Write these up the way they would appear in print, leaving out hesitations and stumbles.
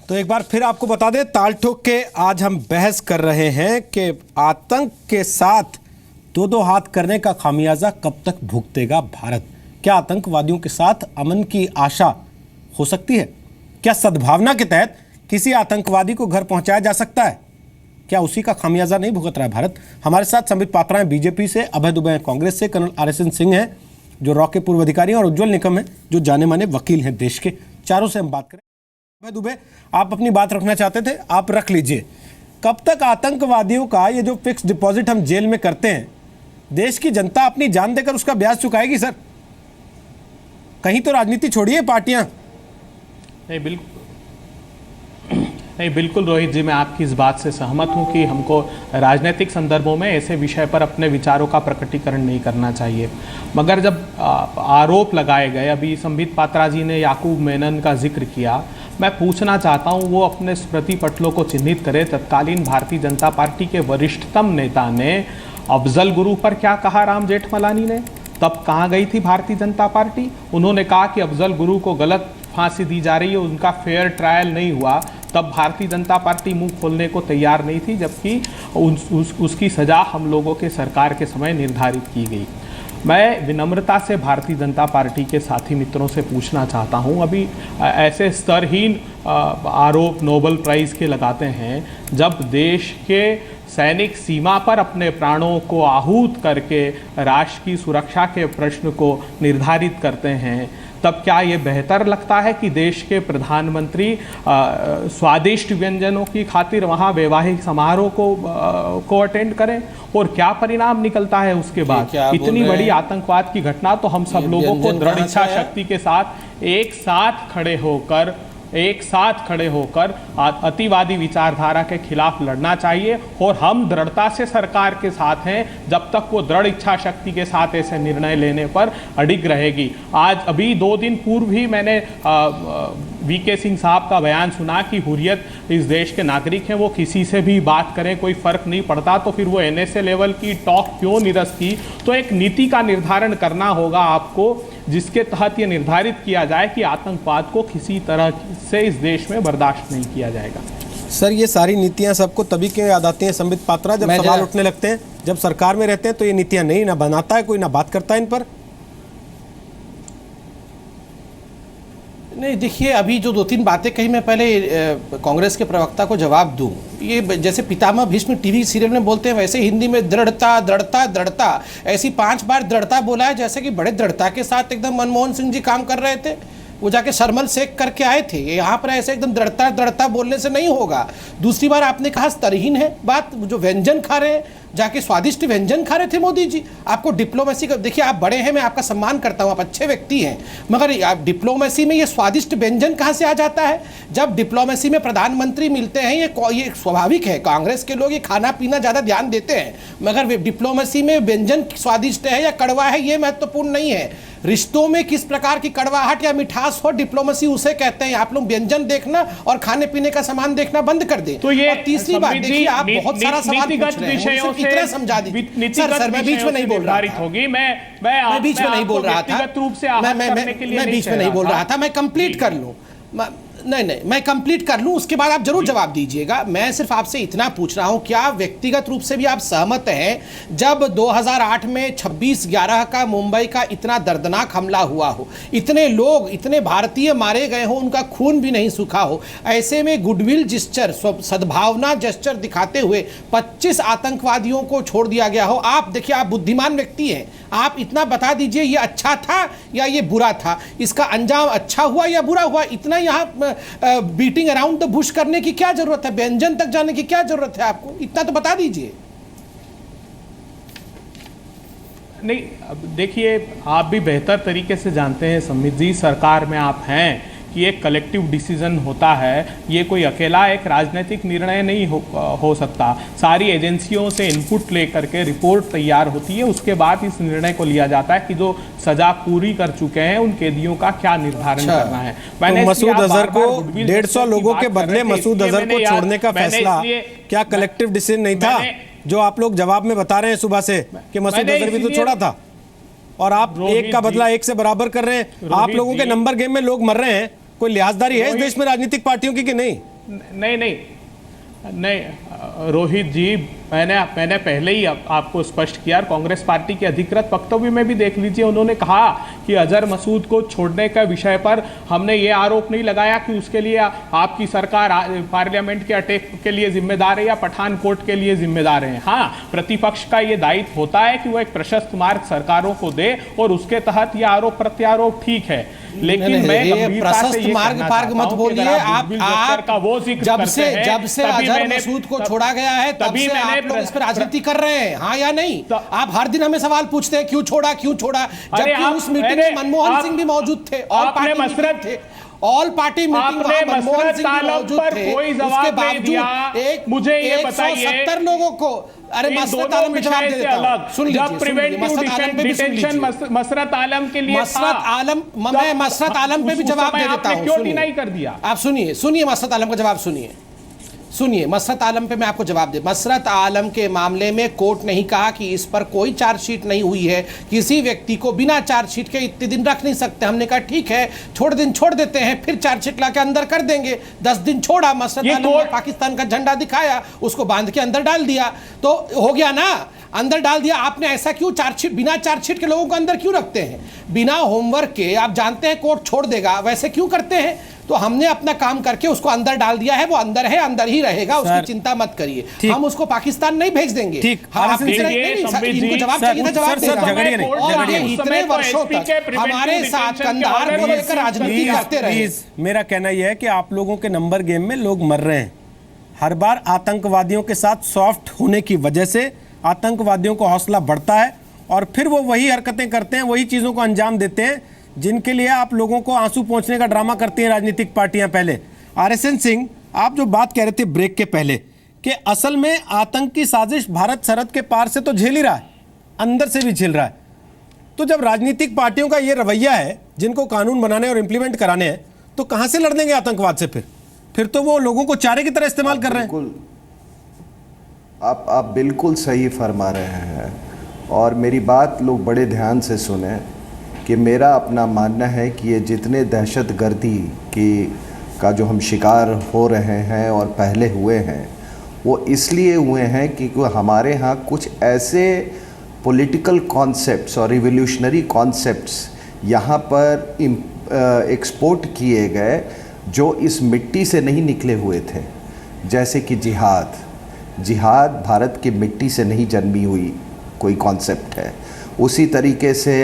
तो एक बार फिर आपको बता दें, ताल ठोक के आज हम बहस कर रहे हैं कि आतंक के साथ दो दो हाथ करने का खामियाजा कब तक भुगतेगा भारत। क्या आतंकवादियों के साथ अमन की आशा हो सकती है? क्या सद्भावना के तहत किसी आतंकवादी को घर पहुंचाया जा सकता है? क्या उसी का खामियाजा नहीं भुगत रहा है भारत? हमारे साथ संबित पात्रा हैं बीजेपी से, अभय दुबे हैं कांग्रेस से, कर्नल RSN सिंह हैं जो रॉ के पूर्व अधिकारी हैं और उज्जवल निकम हैं जो जाने माने वकील हैं देश के। चारों से हम बात करें। अभय दुबे, आप अपनी बात रखना चाहते थे, आप रख लीजिए। कब तक आतंकवादियों का ये जो फिक्स डिपॉजिट हम जेल में करते हैं, देश की जनता अपनी जान देकर उसका ब्याज चुकाएगी? सर कहीं तो राजनीति छोड़िए, पार्टियां। नहीं, बिल्कुल रोहित जी, मैं आपकी इस बात से सहमत हूं कि हमको राजनीतिक संदर्भों में ऐसे विषय पर अपने विचारों का प्रकटीकरण नहीं करना चाहिए। मगर जब आरोप लगाए गए, अभी संबित पात्रा जी ने याकूब मेनन का जिक्र किया, मैं पूछना चाहता हूं वो अपने स्मृति पटलों को चिन्हित करे। तत्कालीन भारतीय जनता पार्टी के वरिष्ठतम नेता ने अफजल गुरु पर क्या कहा राम जेठमलानी ने? तब कहाँ गई थी भारतीय जनता पार्टी? उन्होंने कहा कि अफजल गुरु को गलत फांसी दी जा रही है, उनका फेयर ट्रायल नहीं हुआ। तब भारतीय जनता पार्टी मुंह खोलने को तैयार नहीं थी, जबकि उसकी सजा हम लोगों के सरकार के समय निर्धारित की गई। मैं विनम्रता से भारतीय जनता पार्टी के साथी मित्रों से पूछना चाहता हूं, अभी ऐसे स्तरहीन आरोप नोबेल प्राइज़ के लगाते हैं, जब देश के सैनिक सीमा पर अपने प्राणों को आहूत करके राष्ट्र की सुरक्षा के प्रश्न को निर्धारित करते हैं, तब क्या ये बेहतर लगता है कि देश के प्रधानमंत्री स्वादिष्ट व्यंजनों की खातिर वहाँ वैवाहिक समारोह को अटेंड करें? और क्या परिणाम निकलता है उसके बाद? इतनी बड़ी आतंकवाद की घटना, तो हम सब लोगों को दृढ़ इच्छा शक्ति के साथ एक साथ खड़े होकर अतिवादी विचारधारा के खिलाफ लड़ना चाहिए। और हम दृढ़ता से सरकार के साथ हैं जब तक वो दृढ़ इच्छा शक्ति के साथ ऐसे निर्णय लेने पर अडिग रहेगी। आज अभी 2 दिन पूर्व ही मैंने VK सिंह साहब का बयान सुना कि हुर्रियत इस देश के नागरिक हैं, वो किसी से भी बात करें कोई फर्क नहीं पड़ता, तो फिर वो NSA लेवल की टॉक क्यों निरस्ती? तो एक नीति का निर्धारण करना होगा आपको, जिसके तहत ये निर्धारित किया जाए कि आतंकवाद को किसी तरह से इस देश में बर्दाश्त नहीं किया जाएगा। सर ये सारी नीतियां सबको तभी क्यों याद आती हैं संबित पात्रा, जब सवाल उठने लगते हैं? जब सरकार में रहते हैं तो ये नीतियां नहीं ना बनाता है कोई, ना बात करता है इन पर। नहीं, देखिए अभी जो 2-3 बातें कही, मैं पहले कांग्रेस के प्रवक्ता को जवाब दूं। ये जैसे पितामह भीष्म टीवी सीरियल में बोलते हैं, वैसे हिंदी में दृढ़ता दृढ़ता दृढ़ता ऐसी 5 बार दृढ़ता बोला है, जैसे कि बड़े दृढ़ता के साथ एकदम मनमोहन सिंह जी काम कर रहे थे। वो जाके सरमल सेक करके आए थे। यहाँ पर ऐसे एकदम दृढ़ता दृढ़ता बोलने से नहीं होगा। दूसरी बार आपने कहा स्तरहीन है बात, जो व्यंजन खा रहे हैं, जाके स्वादिष्ट व्यंजन खा रहे थे मोदी जी। आपको डिप्लोमेसी का, देखिए आप बड़े हैं, मैं आपका सम्मान करता हूं, आप अच्छे व्यक्ति हैं, मगर आप डिप्लोमेसी में ये स्वादिष्ट व्यंजन कहां से आ जाता है? जब डिप्लोमेसी में प्रधानमंत्री मिलते हैं, ये स्वाभाविक है, कांग्रेस के लोग ये खाना पीना ज़्यादा ध्यान देते हैं, मगर डिप्लोमेसी में व्यंजन स्वादिष्ट है या कड़वा है ये महत्वपूर्ण नहीं है। रिश्तों में किस प्रकार की कड़वाहट या मिठास हो, डिप्लोमेसी उसे कहते हैं। आप लोग व्यंजन देखना और खाने पीने का सामान देखना बंद कर दें। तो ये तीसरी बात, देखिए आप बहुत सारा सवाल पूछ रहे हैं, इतना समझा दीजिए। सर मैं बीच में नहीं बोल रहा था, मैं बीच में नहीं बोल रहा था, मैं बीच में नहीं बोल रहा था, मैं कंप्लीट कर लूं। नहीं, मैं कंप्लीट कर लूं, उसके बाद आप जरूर जवाब दीजिएगा। मैं सिर्फ आपसे इतना पूछ रहा हूं, क्या व्यक्तिगत रूप से भी आप सहमत हैं जब 2008 में 26/11 का मुंबई का इतना दर्दनाक हमला हुआ हो, इतने लोग, इतने भारतीय मारे गए हो, उनका खून भी नहीं सूखा हो, ऐसे में गुडविल जेस्चर, सद्भावना जेस्चर दिखाते हुए 25 आतंकवादियों को छोड़ दिया गया हो? आप देखिए, आप बुद्धिमान व्यक्ति हैं, आप इतना बता दीजिए ये अच्छा था या ये बुरा था, इसका अंजाम अच्छा हुआ या बुरा हुआ? इतना यहाँ बीटिंग अराउंड द बुश करने की क्या जरूरत है? व्यंजन तक जाने की क्या जरूरत है आपको? इतना तो बता दीजिए। नहीं, देखिए आप भी बेहतर तरीके से जानते हैं संबित जी, सरकार में आप हैं, कि एक कलेक्टिव डिसीजन होता है, ये कोई अकेला एक राजनीतिक निर्णय नहीं हो सकता। सारी एजेंसियों से इनपुट लेकर के रिपोर्ट तैयार होती है, उसके बाद इस निर्णय को लिया जाता है कि जो सजा पूरी कर चुके हैं उन कैदियों का क्या निर्धारण करना है। मैंने मसूद अजहर को 150 लोगों के बदले मसूद अजहर को छोड़ने का फैसला क्या कलेक्टिव डिसीजन नहीं था? जो आप लोग जवाब में बता रहे हैं सुबह से कि मसूद अजहर भी तो छोड़ा था, और आप एक का बदला एक से बराबर कर रहे हैं। आप लोगों के नंबर गेम में लोग मर रहे हैं, कोई लिहाजदारी है इस देश में राजनीतिक पार्टियों की कि नहीं? नहीं नहीं नहीं रोहित जी, मैंने पहले ही आपको स्पष्ट किया। कांग्रेस पार्टी के अधिकृत वक्तव्य में भी देख लीजिए, उन्होंने कहा कि अजहर मसूद को छोड़ने का विषय पर हमने ये आरोप नहीं लगाया कि उसके लिए आपकी सरकार पार्लियामेंट के अटैक के लिए जिम्मेदार है या पठानकोट के लिए जिम्मेदार है। हाँ, प्रतिपक्ष का ये दायित्व होता है कि वो एक प्रशस्त मार्ग सरकारों को दे और उसके तहत ये आरोप प्रत्यारोप ठीक है, लेकिन मैं गंभीरता से ये मार्ग मत बोलिए। आप का वो जिक्र जब से अजहर मसूद को छोड़ा गया है तब से आप लोग इस पर राजनीति कर रहे हैं, हाँ या नहीं? आप हर दिन हमें सवाल पूछते हैं क्यों छोड़ा, जबकि उस मीटिंग में मनमोहन सिंह भी मौजूद थे, ऑल पार्टी मीटिंग में मनमोहन सिंह भी मौजूद थे। उसके बावजूद मुझे ये बताइए 170 लोगों को, अरे मसरत आलम पे जवाब दे देता हूं, सुन लीजिए, मसरत आलम के लिए मैं मसरत आलम पे भी जवाब दे देता हूं। क्यों डिनाई कर दिया? आप सुनिए मसरत आलम का जवाब सुनिए मसरत आलम पे मैं आपको जवाब दे। मसरत आलम के मामले में कोर्ट नहीं कहा कि इस पर कोई चार्जशीट नहीं हुई है, किसी व्यक्ति को बिना चार्जशीट के इतने दिन रख नहीं सकते। हमने कहा ठीक है, छोड़ देते हैं, फिर चार्जशीट लाके अंदर कर देंगे। 10 दिन छोड़ा, मसरत आलम ने पाकिस्तान का झंडा दिखाया, उसको बांध के अंदर डाल दिया, तो हो गया ना, अंदर डाल दिया। आपने ऐसा क्यों चार्जशीट, बिना चार्जशीट के लोगों को अंदर क्यों रखते हैं? बिना होमवर्क के आप जानते हैं कोर्ट छोड़ देगा, वैसे क्यों करते हैं? तो हमने अपना काम करके उसको अंदर डाल दिया है, वो अंदर है, अंदर ही रहेगा, उसकी चिंता मत करिए। हम उसको पाकिस्तान नहीं भेज देंगे। इनको जवाब चाहिए था, जवाब देगा। इतने वर्षों तक हमारे साथ कंधार को लेकर राजनीति करते रहे। मेरा कहना यह है कि आप लोगों के नंबर गेम में लोग मर रहे हैं। हर बार आतंकवादियों के साथ सॉफ्ट होने की वजह से आतंकवादियों को हौसला बढ़ता है और फिर वो वही हरकतें करते हैं, वही चीज़ों को अंजाम देते हैं जिनके लिए आप लोगों को आंसू पहुंचने का ड्रामा करती हैं राजनीतिक पार्टियां। पहले आरएसएन सिंह, आप जो बात कह रहे थे ब्रेक के पहले कि असल में आतंक की साजिश भारत सरहद के पार से तो झेल ही रहा है, अंदर से भी झेल रहा है। तो जब राजनीतिक पार्टियों का ये रवैया है, जिनको कानून बनाने और इंप्लीमेंट कराने हैं, तो कहां से लड़ देंगे आतंकवाद से? फिर तो वो लोगों को चारे की तरह इस्तेमाल कर रहे हैं। आप बिल्कुल सही फरमा रहे हैं और मेरी बात लोग बड़े ध्यान से सुने कि मेरा अपना मानना है कि ये जितने दहशतगर्दी का जो हम शिकार हो रहे हैं और पहले हुए हैं, वो इसलिए हुए हैं कि हमारे यहाँ कुछ ऐसे पॉलिटिकल कॉन्सेप्ट्स और रिवोल्यूशनरी कॉन्सेप्ट्स यहाँ पर एक्सपोर्ट किए गए जो इस मिट्टी से नहीं निकले हुए थे। जैसे कि जिहाद भारत की मिट्टी से नहीं जन्मी हुई कोई कॉन्सेप्ट है। उसी तरीके से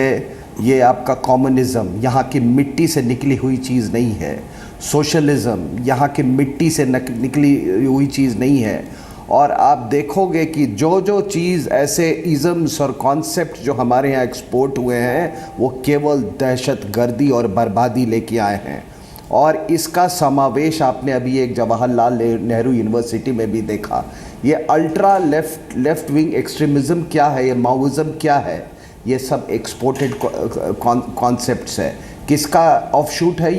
ये आपका कम्युनिज़्म यहाँ की मिट्टी से निकली हुई चीज़ नहीं है। सोशलिज़्म यहाँ की मिट्टी से निकली हुई चीज़ नहीं है। और आप देखोगे कि जो चीज़ ऐसे इज़म्स और कॉन्सेप्ट जो हमारे यहाँ एक्सपोर्ट हुए हैं, वो केवल दहशतगर्दी और बर्बादी लेके आए हैं। और इसका समावेश आपने अभी एक जवाहरलाल नेहरू यूनिवर्सिटी में भी देखा। ये अल्ट्रा लेफ्ट विंग एक्सट्रीमिज़म क्या है, ये माओइज़म क्या है, ये सब एक्सपोर्टेड कॉन्सेप्ट्स है। किसका ऑफशूट है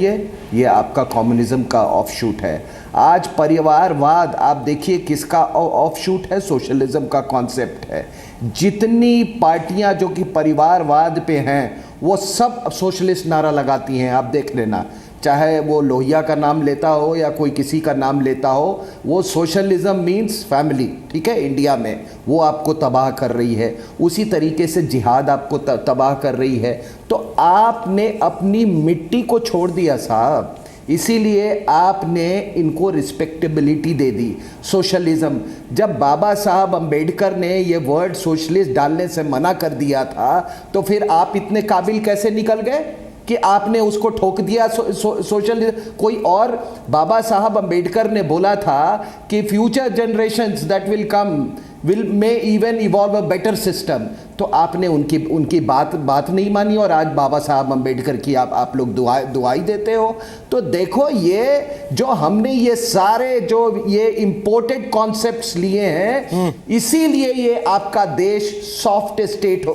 ये आपका कम्युनिज्म का ऑफशूट है। आज परिवारवाद आप देखिए किसका ऑफशूट है, सोशलिज्म का कॉन्सेप्ट है। जितनी पार्टियां जो कि परिवारवाद पे हैं वो सब सोशलिस्ट नारा लगाती हैं, आप देख लेना, चाहे वो लोहिया का नाम लेता हो या कोई किसी का नाम लेता हो, वो सोशलिज्म मीन्स फैमिली, ठीक है, इंडिया में वो आपको तबाह कर रही है। उसी तरीके से जिहाद आपको तबाह कर रही है। तो आपने अपनी मिट्टी को छोड़ दिया साहब, इसीलिए आपने इनको रिस्पेक्टेबिलिटी दे दी। सोशलिज्म, जब बाबा साहब अम्बेडकर ने ये वर्ड सोशलिस्ट डालने से मना कर दिया था, तो फिर आप इतने काबिल कैसे निकल गए कि आपने उसको ठोक दिया सोशलिज्म। कोई और, बाबा साहब अम्बेडकर ने बोला था कि future generations that will come may even evolve a better system. तो आपने उनकी बात नहीं मानी और आज बाबा साहब अम्बेडकर की आप लोग दुआई देते हो। तो देखो, ये जो हमने ये सारे जो ये इंपोर्टेड कॉन्सेप्ट्स लिए हैं, इसीलिए ये आपका देश सॉफ्ट स्टेट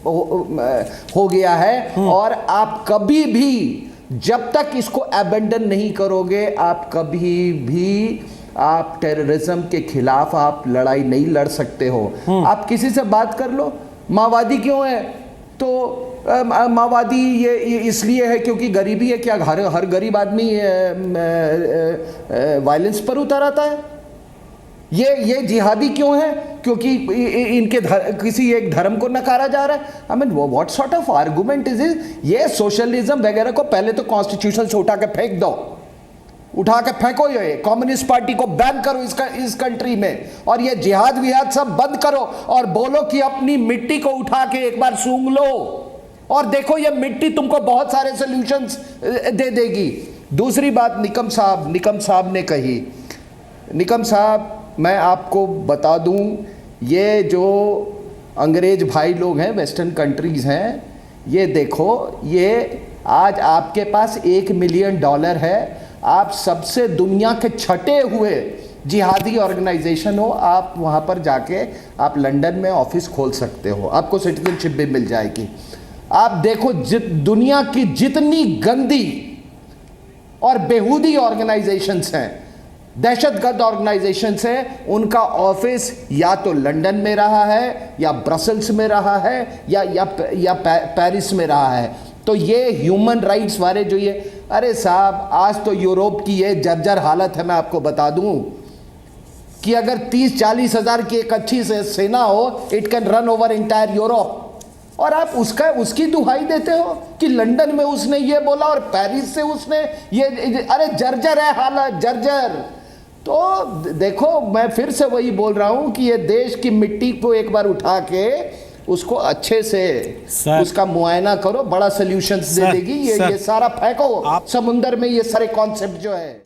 हो गया है। और आप कभी भी, जब तक इसको अबेंडन नहीं करोगे, आप कभी भी आप टेररिज्म के खिलाफ आप लड़ाई नहीं लड़ सकते हो। आप किसी से बात कर लो, माओवादी क्यों है, तो माओवादी ये इसलिए है क्योंकि गरीबी है। क्या हर गरीब आदमी वायलेंस पर उतर आता है? ये जिहादी क्यों है? क्योंकि इनके किसी एक धर्म को नकारा जा रहा है। I mean what sort of argument is it? ये सोशलिज्म वगैरह को पहले तो कॉन्स्टिट्यूशन से उठा के फेंक दो, उठा के फेंको, ये कम्युनिस्ट पार्टी को बैन करो इस कंट्री में, और ये जिहाद विहाद सब बंद करो और बोलो कि अपनी मिट्टी को उठा के एक बार सूंघ लो और देखो ये मिट्टी तुमको बहुत सारे सॉल्यूशंस दे देगी। दूसरी बात निकम साहब ने कही, निकम साहब मैं आपको बता दूं, ये जो अंग्रेज भाई लोग हैं, वेस्टर्न कंट्रीज हैं, ये देखो, ये आज आपके पास $1 मिलियन है, आप सबसे दुनिया के छटे हुए जिहादी ऑर्गेनाइजेशन हो, आप वहाँ पर जाके आप लंदन में ऑफिस खोल सकते हो, आपको सिटीजनशिप भी मिल जाएगी। आप देखो दुनिया की जितनी गंदी और बेहूदी ऑर्गेनाइजेशंस हैं, दहशतगर्द ऑर्गेनाइजेशंस हैं, उनका ऑफिस या तो लंदन में रहा है या ब्रसल्स में रहा है या पेरिस में रहा है। तो ये ह्यूमन राइट्स वाले जो ये, अरे साहब आज तो यूरोप की ये जर्जर हालत है। मैं आपको बता दूं कि अगर 30-40 हज़ार की एक अच्छी से सेना हो, it can run over entire Europe, और आप उसकी दुहाई देते हो कि लंदन में उसने ये बोला और पेरिस से उसने ये, अरे जर्जर है हालत, जर्जर। तो देखो मैं फिर से वही बोल रहा हूं कि ये देश की मिट्टी को एक बार उठा के उसको अच्छे से उसका मुआयना करो, बड़ा सॉल्यूशंस दे देगी। ये सारा फेंको समुंदर में, ये सारे कॉन्सेप्ट जो है।